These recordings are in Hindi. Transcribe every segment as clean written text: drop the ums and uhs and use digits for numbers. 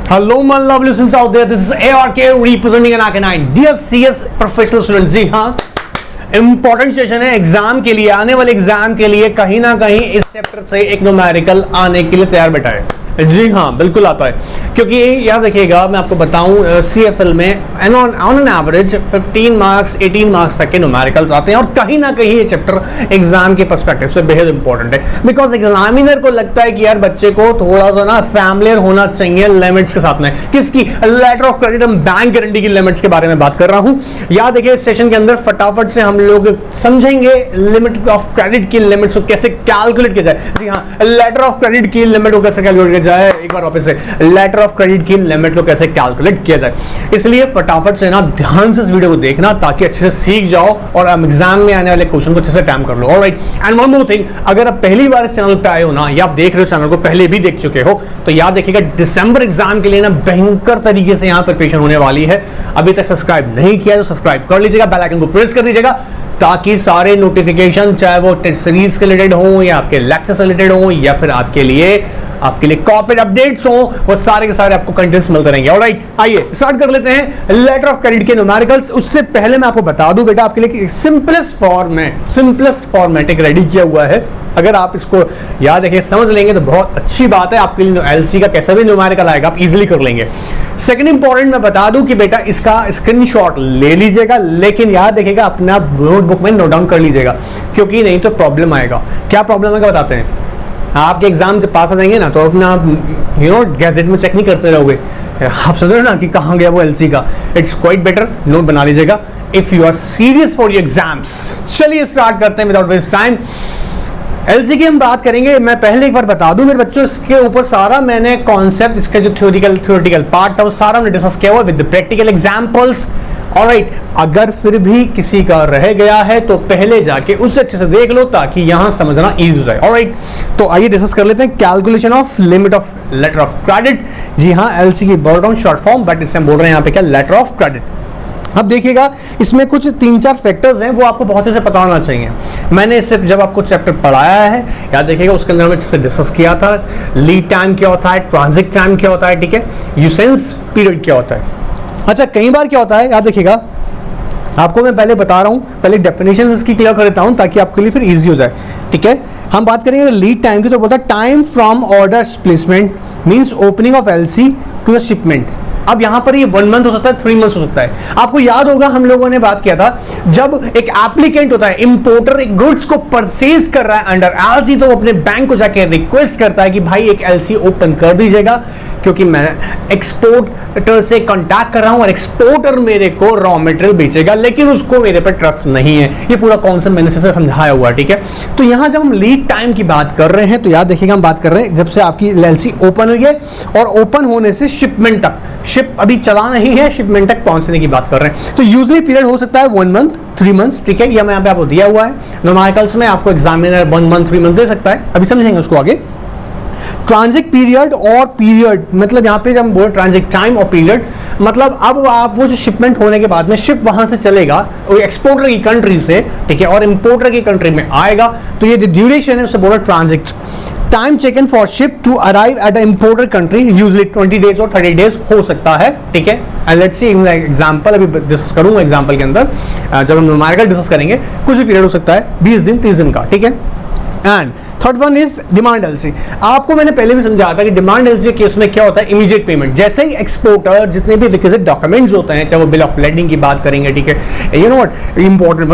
Hello, my lovely listeners out there. This is ARK representing an Arcanine. Dear CS professional students, जी हाँ, इंपॉर्टेंट सेशन है एग्जाम के लिए, आने वाले एग्जाम के लिए कहीं ना कहीं इस चैप्टर से एक न्यूमेरिकल आने के लिए तैयार बैठा है। जी हाँ, बिल्कुल आता है, क्योंकि यहाँ देखिएगा मैं आपको बताऊं CFL में on an average 15 marks 18 marks तक के न्यूमेरिकल्स आते हैं और कहीं ना कहीं ये चैप्टर एग्जाम के पर्सपेक्टिव से बेहद इंपॉर्टेंट है। बिकॉज एग्जामिनर को लगता है कि यार बच्चे को थोड़ा सा ना फैमिलियर होना चाहिए लिमिट्स के साथ में। किसकी? लेटर ऑफ क्रेडिट, हम बैंक गारंटी की लिमिट्स के बारे में बात कर रहा हूँ। याद देखिए इस सेशन के अंदर फटाफट से हम लोग समझेंगे लिमिट ऑफ क्रेडिट की लिमिट्स को कैसे कैलकुलेट किया जाए। जी हाँ, लेटर ऑफ क्रेडिट की लिमिट को कैसे कैलकुलेट जाए, एक बार वापस से लेटर ऑफ क्रेडिट की लिमिट को कैसे कैलकुलेट किया जाए। इसलिए फटाफट से ना ध्यान से इस वीडियो को देखना ताकि अच्छे से सीख जाओ और एग्जाम में आने वाले क्वेश्चन को अच्छे से टाइम कर लो। Alright, and one more thing, अगर आप पहली बार इस चैनल पे आए हो ना, या आप देख रहे हो चैनल को पहले भी देख चुके हो, तो याद रखिएगा दिसंबर एग्जाम के लिए ना भयंकर तरीके से यहाँ प्रिपरेशन होने वाली है। अभी तक सब्सक्राइब नहीं किया तो सब्सक्राइब कर लीजिएगा, बेल आइकन को प्रेस कर दीजिएगा ताकि सारे नोटिफिकेशन, चाहे वो टेस्ट सीरीज के रिलेटेड हो या आपके लेक्चर से रिलेटेड हो या फिर आपके लिए कॉर्पोरेट अपडेट्स हो, वो सारे के सारे आपको कंटेंट्स मिलते रहेंगे। ऑलराइट, आइए स्टार्ट कर लेते हैं लेटर ऑफ क्रेडिट के न्यूमेरिकल्स। उससे पहले मैं आपको बता दूं बेटा, आपके लिए सिंपलेस्ट फॉर्मेटिक रेडी किया हुआ है। अगर आप इसको याद रखिए, समझ लेंगे तो बहुत अच्छी बात है। आपके लिए एलसी का कैसा भी न्यूमेरिकल आएगा आप इजीली कर लेंगे। सेकंड इंपॉर्टेंट मैं बता दूं कि बेटा इसका स्क्रीनशॉट ले लीजिएगा, लेकिन याद रखिएगा अपना नोटबुक में नोट डाउन कर लीजिएगा, क्योंकि नहीं तो प्रॉब्लम आएगा। क्या प्रॉब्लम आएगा बताते हैं। आपके एग्जाम जब पास आ जाएंगे ना, तो अपना गैजेट में चेक नहीं करते रहोगे, आप समझ रहे ना कि कहाँ गया वो एलसी का। इट्स क्वाइट बेटर, नोट बना लीजिएगा if you are serious for your exams. चलिए स्टार्ट करते हैं विदाउट वेस्ट टाइम। एलसी की हम बात करेंगे। मैं पहले एक बार बता दूं मेरे बच्चों, इसके ऊपर सारा मैंने कॉन्सेप्ट, इसका जो थ्योरेटिकल पार्ट था वो सारा हमने डिस्कस किया हुआ विद प्रैक्टिकल एग्जांपल्स। ऑलराइट, अगर फिर भी किसी का रह गया है तो पहले जाके उससे अच्छे से देख लो ताकि यहां समझना इजी हो जाए। ऑलराइट, तो आइए डिस्कस कर लेते हैं calculation of limit of letter of credit. जी हाँ, एलसी की बोल रहा हूं शॉर्ट फॉर्म, बट इससे हम बोल रहे हैं यहाँ पे क्या, लेटर ऑफ क्रेडिट। अब देखिएगा इसमें कुछ 3-4 फैक्टर्स हैं, वो आपको बहुत अच्छे से पता होना चाहिए। मैंने इससे जब आपको चैप्टर पढ़ाया है, याद देखिएगा उसके अंदर हमने अच्छे से डिस्कस किया था। लीड टाइम क्या होता है, ट्रांजिट टाइम क्या होता है, ठीक है, यूसेंस पीरियड क्या होता है। अच्छा, कई बार क्या होता है, याद देखिएगा आपको मैं पहले बता रहा हूं, पहले डेफिनेशन इसकी क्लियर कर देता हूं ताकि आपके लिए फिर इजी हो जाए। ठीक है, हम बात करेंगे लीड टाइम की, तो बोलता है time from order placement means opening of LC to the shipment. अब यहां पर ये 1 मंथ हो सकता है, 3 मंथ हो सकता है। आपको याद होगा हम लोगों ने बात किया था, जब एक एप्लीकेंट होता है, इंपोर्टर एक गुड्स को परचेज कर रहा है अंडर एलसी, तो अपने बैंक को जाके रिक्वेस्ट करता है कि भाई एक एलसी ओपन कर दीजिएगा, क्योंकि मैं एक्सपोर्टर से कांटेक्ट कर रहा हूं और एक्सपोर्टर मेरे को रॉ मटेरियल बेचेगा, लेकिन उसको मेरे पर ट्रस्ट नहीं है। ये पूरा कॉन्सेप्ट मैंने से समझाया हुआ है। ठीक है, तो यहां जब हम लीड टाइम की बात कर रहे हैं तो याद देखिएगा हम बात कर रहे हैं जब से आपकी एलसी ओपन हुई है और ओपन होने से शिपमेंट तक, शिप अभी चला नहीं है, शिपमेंट तक पहुंचने की बात कर रहे हैं। तो यूजुअली पीरियड हो सकता है 1 मंथ 3 मंथ्स। ठीक है, ये मैं यहाँ पे आपको दिया हुआ है न्यूमेरिकल्स में, आपको एग्जामिनर 1 मंथ 3 मंथ दे सकता है, अभी समझेंगे उसको आगे। ट्रांजिट पीरियड और पीरियड, मतलब यहाँ पे जब हम बोल ट्रांजिट टाइम और पीरियड, मतलब अब आप वो जो शिपमेंट होने के बाद में शिप वहां से चलेगा एक्सपोर्टर की कंट्री से, ठीक है, और इंपोर्टर की कंट्री में आएगा, तो ये जो ड्यूरेशन है उससे बोला transit time taken for ship to arrive at the importer country, usually 20 days और 30 डेज हो सकता है। ठीक है, एंड लेट्स सी एग्जांपल, अभी डिस्कस करूंगा एग्जांपल के अंदर, जब हम न्यूमेरिकल डिस्कस करेंगे कुछ भी पीरियड हो सकता है, 20 दिन 30 दिन का। ठीक है, and third one is demand LC. आपको मैंने पहले भी समझाया था कि डिमांड एलसी के केस में क्या होता है, इमीडिएट पेमेंट। जैसे ही एक्सपोर्टर जितने भी रिक्विजिट डॉक्यूमेंट्स होते हैं, चाहे वो बिल ऑफ लेडिंग की बात करेंगे, ठीक है, you know what important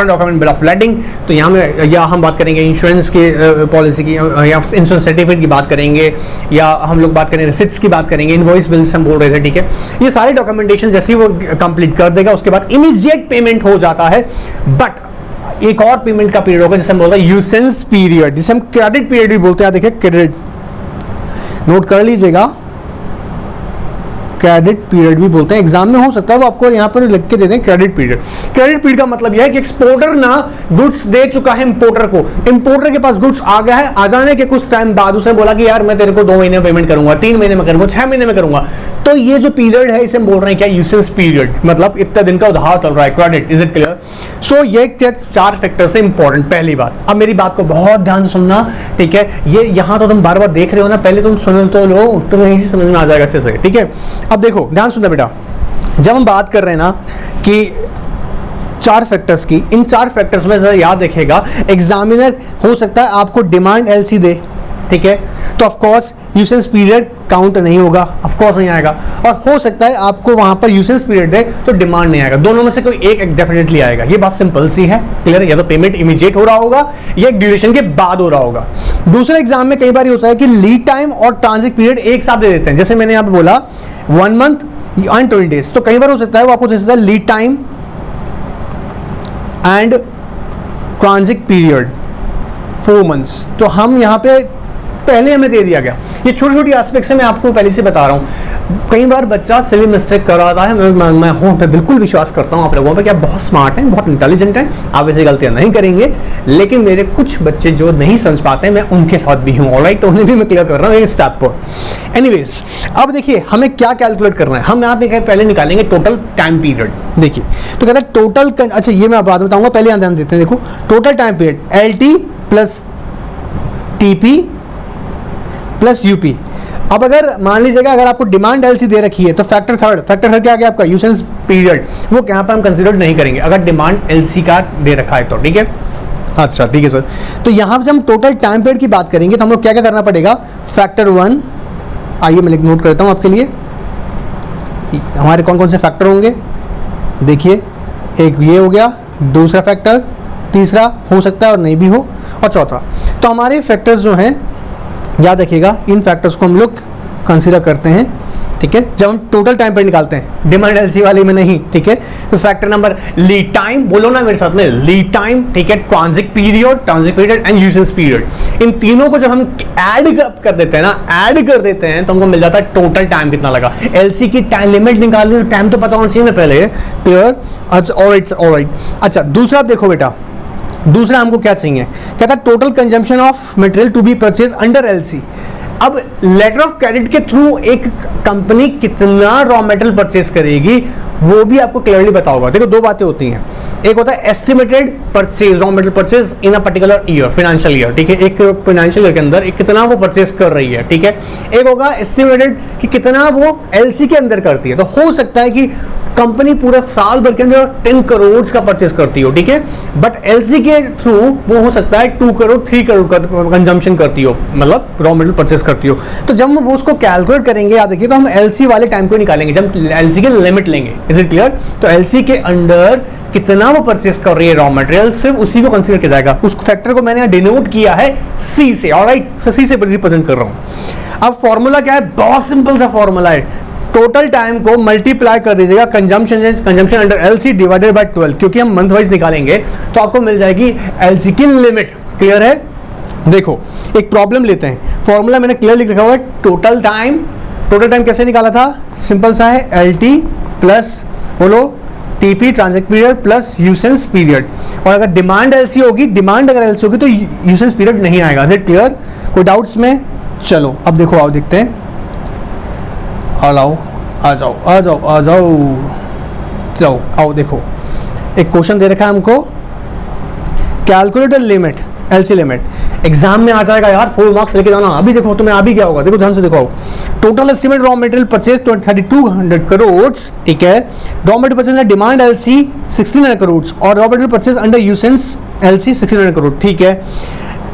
document bill of lading, तो यहाँ में या हम बात करेंगे इंश्योरेंस की पॉलिसी की, या इंश्योरेंस सर्टिफिकेट की बात करेंगे, या हम लोग बात करेंगे रिसिट्स की बात करेंगे, इनवॉइस बिल्स हम बोल रहे थे। ठीक है, ये सारे डॉक्यूमेंटेशन जैसे ही वो कंप्लीट कर देगा उसके बाद इमीडिएट पेमेंट हो जाता है। बट एक और पेमेंट का पीरियड होगा जिसे हम बोलते हैं यूसेंस पीरियड, जिसे हम क्रेडिट पीरियड भी बोलते हैं। देखिए क्रेडिट, नोट कर लीजिएगा, क्रेडिट पीरियड भी बोलते हैं, एग्जाम में हो सकता है वो आपको यहाँ पर लिख के दे दें क्रेडिट पीरियड। क्रेडिट पीरियड का मतलब यह है कि एक्सपोर्टर ना गुड्स दे चुका है इंपोर्टर को, इंपोर्टर के पास गुड्स आ गया है, आ जाने के कुछ टाइम बाद उसने बोला कि यार मैं तेरे को 2 महीने में पेमेंट करूंगा, 3 महीने में करूंगा, 6 महीने में करूंगा, तो ये जो पीरियड है इसे हम बोल रहे हैं क्या, यूसेज पीरियड, मतलब इतने दिन का उधार चल रहा है, credit. Is it clear? So ये 4 फैक्टर से इंपॉर्टेंट पहली बात। अब मेरी बात को बहुत ध्यान से सुनना, ठीक है? ये यहाँ तो तुम बार बार देख रहे हो ना, पहले तुम सुन तो लो, तुम्हें यही समझ में आ जाएगा अच्छे से, ठीक है? अब देखो ध्यान सुनना बेटा, जब हम बात कर रहे हैं ना कि 4 फैक्टर्स की, इन 4 फैक्टर्स में याद रखेगा, एग्जामिनर हो सकता है आपको डिमांड एलसी दे, ठीक है? तो of course usage period count नहीं होगा, ऑफ कोर्स नहीं आएगा। और हो सकता है आपको वहां पर यूसेज पीरियड दे तो डिमांड नहीं आएगा, दोनों में से कोई एक डेफिनेटली आएगा। ये बात सिंपल सी है, क्लियर है? या तो पेमेंट इमीडिएट हो रहा होगा या ड्यूरेशन के बाद हो रहा होगा। दूसरे एग्जाम में कई बार होता है कि लीड टाइम और ट्रांजिट पीरियड एक साथ दे देते हैं, जैसे मैंने यहाँ पे बोला 1 मंथ एंड 20 डेज, तो कई बार हो सकता है वो आपको दे सकता है lead time and transit period 4 months. तो हम यहाँ पे पहले हमें दे दिया गया। ये छोटी छोटी एस्पेक्ट से मैं आपको पहले से बता रहा हूँ। कई बार बच्चा सिली मिस्टेक कर रहा है, मैं बिल्कुल विश्वास करता हूँ आप लोगों पे कि आप बहुत स्मार्ट हैं, बहुत इंटेलिजेंट हैं, आप ऐसी गलतियाँ नहीं करेंगे, लेकिन मेरे कुछ बच्चे जो नहीं समझ पाते हैं, मैं उनके साथ भी हूँ, ऑलराइट? तो उन्हें भी मैं क्लियर कर रहा हूँ एक स्टेप पर। एनीवेज, अब देखिए हमें क्या कैलकुलेट करना है। हम यहाँ पे पहले निकालेंगे टोटल टाइम पीरियड। देखिए तो कहता है टोटल, अच्छा ये मैं बाद में बताऊँगा, पहले यहाँ ध्यान देते हैं। देखो total time period LT plus TP plus UP. अब अगर मान लीजिएगा अगर आपको डिमांड एलसी दे रखी है तो फैक्टर थर्ड क्या आ गया आपका, यूसेज पीरियड, वो यहाँ पर हम कंसिडर नहीं करेंगे अगर डिमांड एलसी का दे रखा है तो, ठीक है? अच्छा ठीक है सर। तो यहाँ पे हम टोटल टाइम पीरियड की बात करेंगे तो हम लोग क्या क्या करना पड़ेगा, फैक्टर 1, आइए मैं नोट करता हूँ आपके लिए, हमारे कौन कौन से फैक्टर होंगे। देखिए एक ये हो गया, दूसरा फैक्टर, तीसरा हो सकता है और नहीं भी हो, और चौथा। तो हमारे फैक्टर्स जो हैं याद रखिएगा, इन फैक्टर्स को हम लोग कंसीडर करते हैं, ठीक है? जब हम टोटल टाइम पर निकालते हैं, डिमांड एलसी वाले में नहीं, ठीक है? तो फैक्टर नंबर लीड टाइम, बोलो ना मेरे साथ में, लीड टाइम, ठीक है? Transit period and usage period, इन तीनों को जब हम ऐड कर देते हैं ना, ऐड कर देते हैं तो हमको मिल जाता है टोटल टाइम कितना लगा। एलसी की टाइम लिमिट निकालनी, टाइम तो पता होना चाहिए ना पहले, क्लियर? ऑलराइट। अच्छा दूसरा देखो बेटा, दूसरा हमको क्या चाहिए, कहता है total consumption of material to be purchase under LC. अब लेटर ऑफ क्रेडिट के थ्रू एक कंपनी कितना रॉ मटेरियल परचेज करेगी वो भी आपको क्लियरली पता होगा। देखो दो बातें होती हैं, एक होता है estimated purchase, raw material purchase in a particular year, financial year, ठीक है? एक फाइनेंशियल ईयर के अंदर एक कितना वो परचेज कर रही है, ठीक है? एक होगा एस्टिमेटेड कि कितना वो एलसी के अंदर करती है। तो हो सकता है कि कंपनी पूरा साल भर के अंदर 10 करोड़ का परचेज करती हो, ठीक है? बट एलसी के थ्रू वो हो सकता है 2 करोड़ 3 करोड़ का कंजम्पशन करती हो, मतलब रॉ मटेरियल परचेज करती हो। तो जब हम वो उसको कैलकुलेट करेंगे, याद देखिए, तो हम एलसी वाले टाइम को निकालेंगे जब एलसी के लिमिट लेंगे। Is it clear? तो एलसी के अंडर कितना वो परचेज कर रही है रॉ मटेरियल, सिर्फ उसी को कंसीडर किया जाएगा। उस फैक्टर को मैंने डिनोट किया है सी से, ऑलराइट? सी से रिप्रेजेंट कर रहा हूं। अब फॉर्मूला क्या है, बहुत सिंपल सा फॉर्मूला है, टोटल टाइम को मल्टीप्लाई कर दीजिएगा consumption under LC divided by 12, क्योंकि हम मंथ वाइज निकालेंगे तो आपको मिल जाएगी एलसी की लिमिट। क्लियर है? देखो एक प्रॉब्लम लेते हैं, फॉर्मूला मैंने क्लियर लिख रखा हुआ है, टोटल टाइम कैसे निकाला था, सिंपल सा है, एलटी प्लस बोलो TP transit period plus usage period. और अगर डिमांड एलसी होगी, डिमांड अगर एलसी होगी तो यूसेज पीरियड नहीं आएगा। Is it clear? कोई डाउट्स में? चलो अब देखो, आओ देखते हैं, आ जाओ, आओ देखो, एक क्वेश्चन दे रखा है हमको, calculate limit, LC limit. Exam में आ जाएगा यार, 4 मार्क्स लेके जाना। अभी देखो तुम्हें अभी क्या होगा, देखो ध्यान से देखो, total estimate raw material purchase 3200 crore, ठीक है? Raw material purchase demand LC 1600 crore और raw material purchase under usage LC 1600 crore, ठीक है?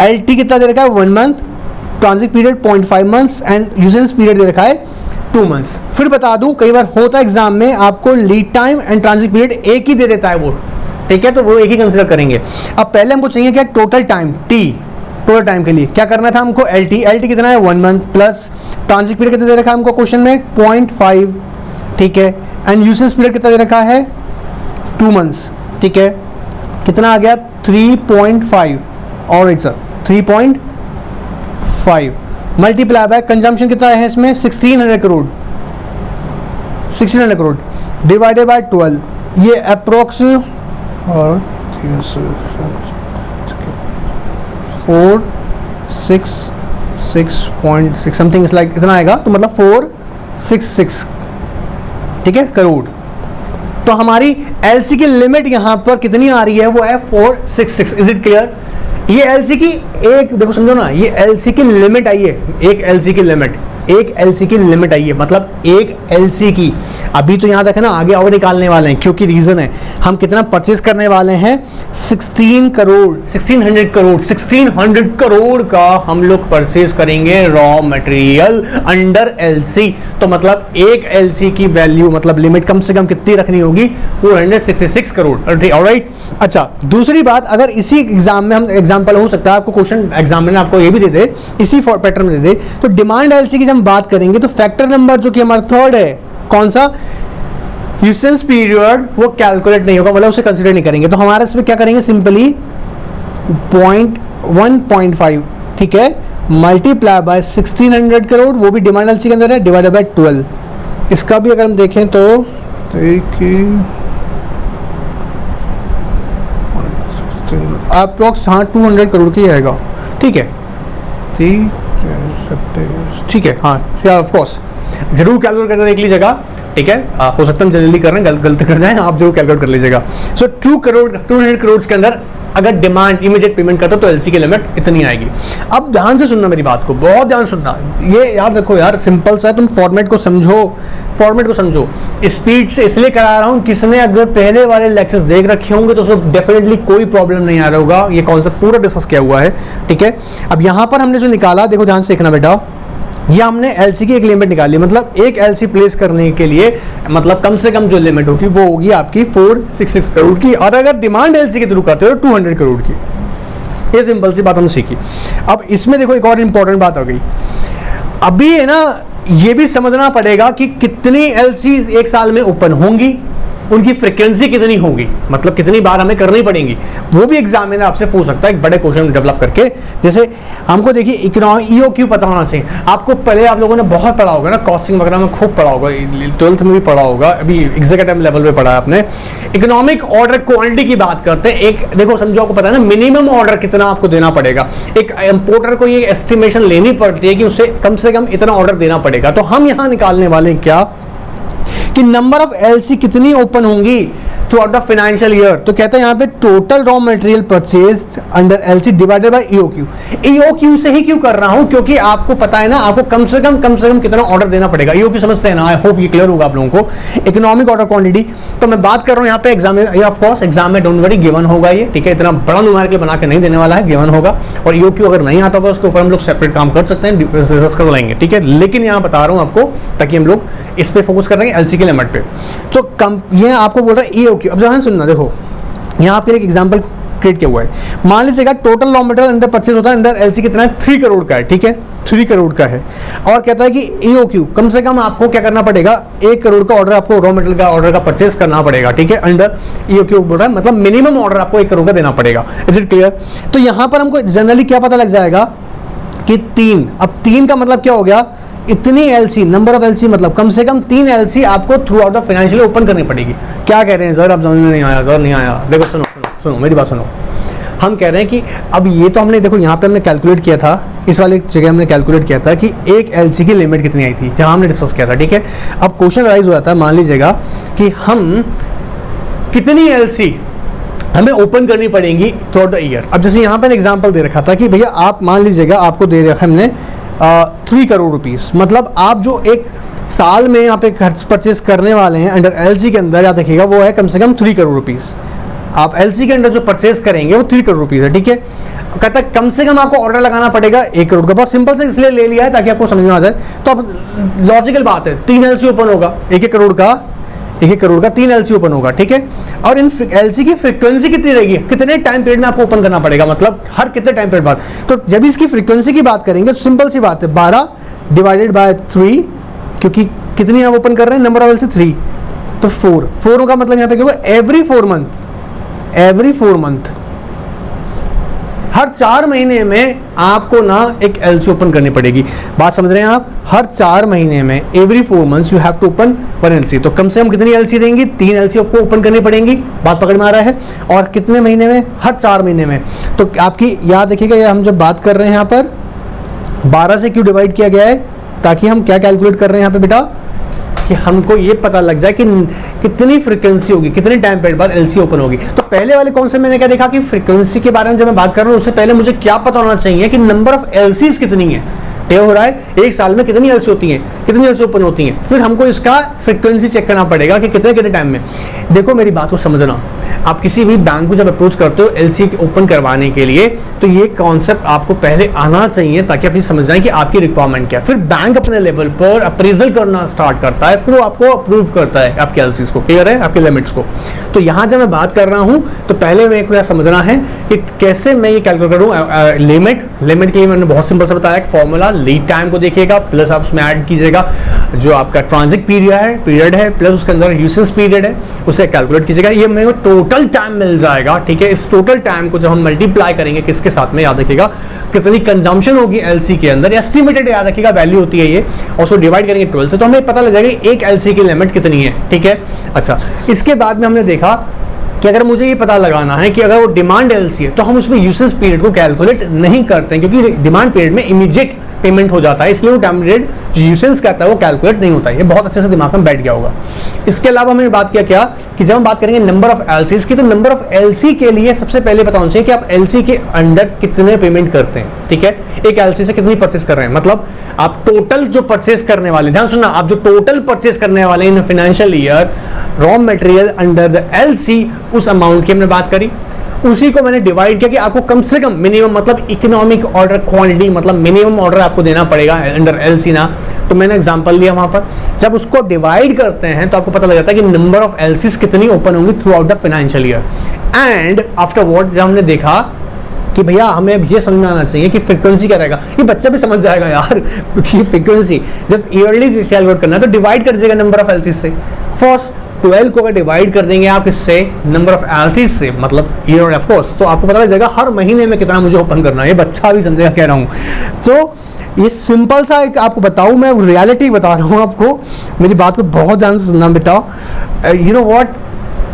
एलटी कितना दे रखा है, 1 month, transit period 0.5 months and usage period दे रखा है 2 मंथ्स। फिर बता दूं, कई बार होता है एग्जाम में आपको lead time and transit period एक ही दे देता है वो, ठीक है? तो वो एक ही कंसीडर करेंगे। अब पहले हमको चाहिए क्या, total time, T, total time के लिए क्या करना था हमको, एलटी कितना है, 1 मंथ प्लस ट्रांजिट पीरियड कितना दे रखा है हमको क्वेश्चन में, 0.5, ठीक है? एंड यूसेज पीरियड कितना दे रखा है, 2 मंथ्स, ठीक है? कितना आ गया, 3.5, alright sir, 3.5 multiply by consumption कितना है इसमें, 1600 करोड़ डिवाइडेड बाय 12, ये अप्रोक्स और 466.6 समथिंग इज लाइक इतना आएगा, तो मतलब 466 ठीक है, करोड़। तो हमारी एलसी की लिमिट यहां पर कितनी आ रही है, वो है 466। Is it clear? ये एलसी की एक, देखो समझो ना, ये एलसी की लिमिट आई है, एक एलसी की लिमिट, एक एलसी की लिमिट आई है, मतलब एक एलसी की। अभी तो यहां देखे ना, आगे और निकालने वाले हैं, क्योंकि रीजन है हम कितना परचेज करने वाले हैं, 16 करोड़, 1600 करोड़, 1600 करोड़ का हम लोग परचेज करेंगे रॉ मटेरियल अंडर एलसी। तो मतलब एक एलसी की वैल्यू, मतलब लिमिट कम से कम कितनी रखनी होगी, 466 करोड़। ऑलराइट। अच्छा, दूसरी बात, अगर इसी एग्जाम में हम, एग्जाम्पल हो सकता है आपको क्वेश्चन एग्जाम में आपको ये भी दे दे, इसी पैटर्न में दे दे, तो डिमांड एलसी की जब हम बात करेंगे तो फैक्टर नंबर जो कि हमारा थर्ड है, कौन सा, यूसेंस पीरियड, वो कैलकुलेट नहीं होगा, मतलब उसे कंसीडर नहीं करेंगे। तो हमारे इसमें क्या करेंगे, सिंपली 1.5, ठीक है, मल्टीप्लाई बाय 1600 करोड़, वो भी डिमांड एलसी के अंदर है, डिवाइडेड बाय 12। इसका भी अगर हम देखें तो अप्रॉक्स, हाँ 200 करोड़ की आएगा, ठीक है, ठीक है, हाँ ऑफ कोर्स जरूर कैलकुलेट करके देख लीजिएगा, ठीक है। हो सकता है हम जल्दी कर रहे हैं, गलती कर जाए, आप जरूर कैलकुलेट कर लीजिएगा। सो 200 करोड़ के अंदर अगर डिमांड इमीडिएट पेमेंट करता तो एलसी की लिमिट इतनी आएगी। अब ध्यान से सुनना मेरी बात को, बहुत ध्यान सुनना, ये याद रखो यार, सिंपल सा है, तुम फॉर्मेट को समझो, फॉर्मेट को समझो। स्पीड से इसलिए करा रहा हूं, किसने अगर पहले वाले लेक्चर्स देख रखे होंगे तो उसको डेफिनेटली कोई प्रॉब्लम नहीं आ रहा होगा, ये कॉन्सेप्ट पूरा डिस्कस किया हुआ है, ठीक है। अब यहां पर हमने जो निकाला, देखो ध्यान से देखना बेटा, ये हमने एलसी की एक लिमिट निकाली, मतलब एक एलसी प्लेस करने के लिए मतलब कम से कम जो लिमिट होगी वो होगी आपकी 466 करोड़ की, और अगर डिमांड एलसी के थ्रू करते हो तो 200 करोड़ की। ये सिंपल सी बात हम सीखी। अब इसमें देखो एक और इंपॉर्टेंट बात हो गई, अभी है ना, ये भी समझना पड़ेगा कि कितनी एलसी एक साल में ओपन होंगी, उनकी फ्रीक्वेंसी कितनी होगी, मतलब कितनी बार हमें करनी पड़ेंगी, वो भी एग्जाम में आपसे पूछ सकता है एक बड़े क्वेश्चन डेवलप करके। जैसे हमको देखिए इकोनॉमिक ईओक्यू पता होना चाहिए आपको, पहले आप लोगों ने बहुत पढ़ा होगा ना, कॉस्टिंग वगैरह में खूब पढ़ा होगा, 12th में भी पढ़ा होगा, अभी एग्जीक्यूटिव लेवल पे पढ़ा है आपने। इकोनॉमिक ऑर्डर क्वांटिटी की बात करते हैं, एक देखो समझो, आपको पता है ना मिनिमम ऑर्डर कितना आपको देना पड़ेगा, एक इंपोर्टर को ये एस्टिमेशन लेनी पड़ती है कि उसे कम से कम इतना ऑर्डर देना पड़ेगा। तो हम यहाँ निकालने वाले हैं क्या, कि नंबर ऑफ एलसी कितनी ओपन होंगी through out the financial year. तो कहता है यहाँ पे total raw material purchase under LC divided by EOQ. EOQ से ही क्यों कर रहा हूं, क्योंकि आपको पता है ना, आपको कम से कम कितना ऑर्डर देना पड़ेगा। ईओक्यू समझते हैं ना, आई होप ये क्लियर होगा आप लोगों को। इकोनॉमिक ऑर्डर क्वांटिटी, तो मैं बात कर रहा हूं यहाँ पे एग्जाम में, ऑफ कोर्स एग्जाम में डोंट वरी गिवन होगा ये, ठीक है, इतना बड़ा न्यूमेरिकल बना के नहीं देने वाला है, गिवन होगा। और ईओक्यू अगर नहीं आता होगा उसके ऊपर हम लोग सेपरेट काम कर सकते हैं, डिस्कस कर लेंगे, ठीक है। लेकिन यहाँ बता रहा हूँ आपको ताकि हम लोग इस पे फोकस कर देंगे एलसी के लिमिट पे। तो कम ये आपको बोल रहा है ईओक्यू। अब ध्यान सुनना, देखो यहाँ आपके लिए एक एग्जांपल क्रिएट किया हुआ है। मान लीजिएगा total raw material under purchase होता है, अंडर एलसी कितना है, 3 करोड़ का है, ठीक है, 3 करोड़ का है। और कहता है कि ईओक्यू कम से कम आपको क्या करना पड़ेगा, 1 करोड़ का ऑर्डर आपको रॉ मटेरियल का ऑर्डर का परचेज करना पड़ेगा, ठीक है, अंडर ईओक्यू बोल रहा है, मतलब मिनिमम ऑर्डर आपको 1 करोड़ का देना पड़ेगा। Is it clear? तो यहाँ पर हमको जनरली क्या पता लग जाएगा कि 3, अब 3 का मतलब क्या हो गया, इतनी एलसी, नंबर ऑफ एलसी, मतलब कम से कम 3 एलसी आपको through out of financial open करनी पड़ेगी। क्या कह रहे हैं सर, आप समझ में नहीं आया, सर नहीं आया, देखो सुनो सुनो सुनो मेरी बात सुनो। हम कह रहे हैं कि अब ये तो हमने देखो यहाँ पे हमने कैलकुलेट किया था, इस वाले जगह हमने कैलकुलेट किया था कि एक एलसी की लिमिट कितनी आई थी, जहाँ हमने डिस्कस किया था, ठीक है। अब क्वेश्चन राइज हो जाता है, मान लीजिएगा कि हम कितनी एलसी हमें ओपन करनी पड़ेंगी थ्रू आउट द ईयर। अब जैसे यहाँ पे एग्जाम्पल दे रखा था कि भैया आप मान लीजिएगा आपको दे रखा हमने 3 करोड़ रुपीस, मतलब आप जो एक साल में यहाँ पे खर्च परचेज करने वाले हैं अंडर एलसी के अंदर, याद रखिएगा वो है कम से कम 3 करोड़ रुपीस। आप एलसी के अंदर जो परचेज करेंगे वो 3 करोड़ रुपीस है, ठीक है। कहता है कम से कम आपको ऑर्डर लगाना पड़ेगा 1 करोड़ का। बहुत सिंपल से इसलिए ले लिया है ताकि आपको समझ में आ जाए। तो अब लॉजिकल बात है, 3 एलसी ओपन होगा, 1 करोड़ का 3 एलसी ओपन होगा, ठीक है। और इन एलसी की फ्रीक्वेंसी कितनी रहेगी, कितने टाइम पीरियड में आपको ओपन करना पड़ेगा, मतलब हर कितने टाइम पीरियड बाद। तो जब इसकी फ्रीक्वेंसी की बात करेंगे तो सिंपल सी बात है, 12 डिवाइडेड बाय 3, क्योंकि कितनी आप ओपन कर रहे हैं, नंबर ऑफ एलसी 3, तो 4 का मतलब यहाँ पे क्या होगा, एवरी 4 मंथ, हर 4 महीने में आपको ना एक एलसी ओपन करनी पड़ेगी। बात समझ रहे हैं आप, हर 4 महीने में every 4 months you have to open 1 LC. तो कम से कम कितनी एलसी देंगी, 3 एलसी आपको ओपन करनी पड़ेंगी। बात पकड़ में आ रहा है? और कितने महीने में, हर 4 महीने में। तो आपकी याद रखिएगा, ये हम जब बात कर रहे हैं यहाँ पर 12 से क्यों डिवाइड किया गया है, ताकि हम क्या कैलकुलेट कर रहे हैं यहाँ पे बेटा, कि हमको ये पता लग जाए कि कितनी फ्रीक्वेंसी होगी, कितने टाइम पीरियड बाद एलसी ओपन होगी। तो पहले वाले कॉन्सेप्ट मैंने क्या देखा कि फ्रीक्वेंसी के बारे में जब मैं बात कर रहा हूँ उससे पहले मुझे क्या पता होना चाहिए कि नंबर ऑफ एलसीज कितनी है, तय हो रहा है एक साल में कितनी एलसी होती हैं, कितनी एलसी ओपन होती हैं, फिर हमको इसका फ्रीक्वेंसी चेक करना पड़ेगा कि कितने कितने टाइम में। देखो मेरी बात को समझना, आप किसी भी बैंक को जब अप्रोच करते हो एलसी ओपन करवाने के लिए, तो ये कॉन्सेप्ट आपको पहले आना चाहिए ताकि आप ये समझ जाएं कि आपकी रिक्वायरमेंट क्या है। फिर बैंक अपने लेवल पर अप्रेजल करना स्टार्ट करता है, फिर वो आपको अप्रूव करता है आपके एलसीज को, क्लियर है, आपके लिमिट्स को। तो यहाँ जब मैं बात कर रहा हूँ तो पहले मेरे को यह समझना है कि कैसे मैं ये कैलकुलेट करूँ लिमिट के लिए मैंने बहुत सिंपल सा बताया, एक फॉर्मूला, लीड टाइम को देखिएगा प्लस आप उसमें ऐड कीजिएगा जो आपका ट्रांजिट पीरियड है प्लस उसके अंदर यूसेज पीरियड है, उसे कैलकुलेट कीजिएगा, ये मेरे को टोटल टाइम मिल जाएगा। ठीक है, इस टोटल टाइम को जब हम मल्टीप्लाई करेंगे किसके साथ में, याद रखिएगा कितनी कंजम्पशन होगी एलसी के अंदर, एस्टिमेटेड याद रखिएगा वैल्यू होती है ये, और उसको डिवाइड करेंगे 12 से, तो हमें पता लग जाएगा एक एलसी की लिमिट कितनी है। ठीक है, अच्छा, इसके बाद में हमने देखा कि अगर मुझे ये पता लगाना है कि अगर वो डिमांड एलसी है तो हम उसमें यूसेज पीरियड को कैलकुलेट नहीं करते हैं, क्योंकि डिमांड पीरियड में इमीडिएट पेमेंट हो जाता है, इसलिए वो टाइम पीरियड जो यूसेज कहता है वो कैलकुलेट नहीं होता है। ये बहुत अच्छे से दिमाग में बैठ गया होगा। इसके अलावा हमने बात किया क्या कि जब हम बात करेंगे नंबर ऑफ एलसीज की, तो नंबर ऑफ एलसी के लिए सबसे पहले पता होना चाहिए कि आप एलसी के अंडर कितने पेमेंट करते हैं। ठीक है, एक एलसी से कितनी परचेस कर रहे हैं, मतलब आप टोटल जो परचेस करने वाले, ध्यान सुनना, आप जो टोटल परचेस करने वाले in financial year raw material under the LC, उस अमाउंट की हमने बात करी, उसी को मैंने डिवाइड किया कि आपको कम से कम मिनिमम, मतलब इकोनॉमिक ऑर्डर क्वांटिटी, मतलब मिनिमम ऑर्डर आपको देना पड़ेगा अंडर एलसी ना। तो मैंने एग्जांपल लिया वहां पर, जब उसको डिवाइड करते हैं तो आपको पता लग जाता है कि नंबर ऑफ एलसीज कितनी ओपन होंगी through out the financial year. And after what जब हमने देखा कि भैया हमें अब ये समझ में आना चाहिए कि फ्रीक्वेंसी क्या रहेगा, ये बच्चा भी समझ जाएगा यार कि फ्रीक्वेंसी जब ईयरली कैलकुलेट करना है तो डिवाइड कर दीजिएगा नंबर ऑफ एलसीज से। फर्स्ट 12 को अगर डिवाइड कर देंगे आप इससे नंबर ऑफ एलसीज से, मतलब ईयर ऑफ कोर्स, तो आपको पता लग जाएगा हर महीने में कितना मुझे ओपन करना है। ये बच्चा भी समझेगा कह रहा हूँ। तो ये सिंपल सा एक आपको बताऊँ, मैं रियलिटी बता रहा हूँ आपको, मेरी बात को बहुत ध्यान से सुनना बेटा। यू नो व्हाट,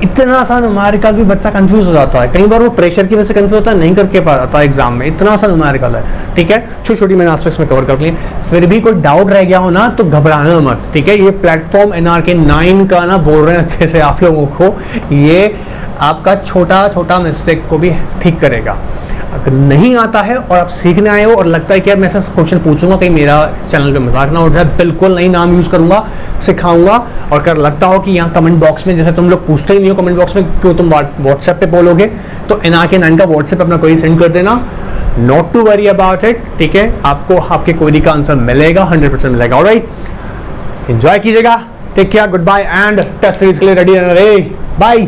इतना सा न्यूमेरिकल भी बच्चा कंफ्यूज हो जाता है, कई बार वो प्रेशर की वजह से कंफ्यूज होता है, नहीं करके पाता एग्जाम में, इतना सा न्यूमेरिकल है। ठीक है, छोटी छोटी मैंने आसपास में कवर कर ली, फिर भी कोई डाउट रह गया हो ना तो घबराना मत। ठीक है, ये प्लेटफॉर्म NRK 9 का ना बोल रहे हैं अच्छे से आप लोगों को, ये आपका छोटा छोटा मिस्टेक को भी ठीक करेगा। अगर नहीं आता है और आप सीखने आए हो और लगता है कि यार मैं ऐसा क्वेश्चन पूछूंगा कहीं मेरा चैनल पे मजाक ना उठ जाए, बिल्कुल नहीं, नाम यूज़ करूंगा, सिखाऊंगा। और अगर लगता हो कि यहाँ कमेंट बॉक्स में, जैसे तुम लोग पूछते ही नहीं हो कमेंट बॉक्स में, क्यों तुम व्हाट्सएप पे बोलोगे, तो NRK 9 का व्हाट्सएप अपना क्वेरी सेंड कर देना, not to worry about it. ठीक है, आपको आपके क्वेरी का आंसर मिलेगा, 100% मिलेगा। ऑलराइट, एंजॉय कीजिएगा, take care, good bye, and test series के लिए रेडी रहना रे, बाय।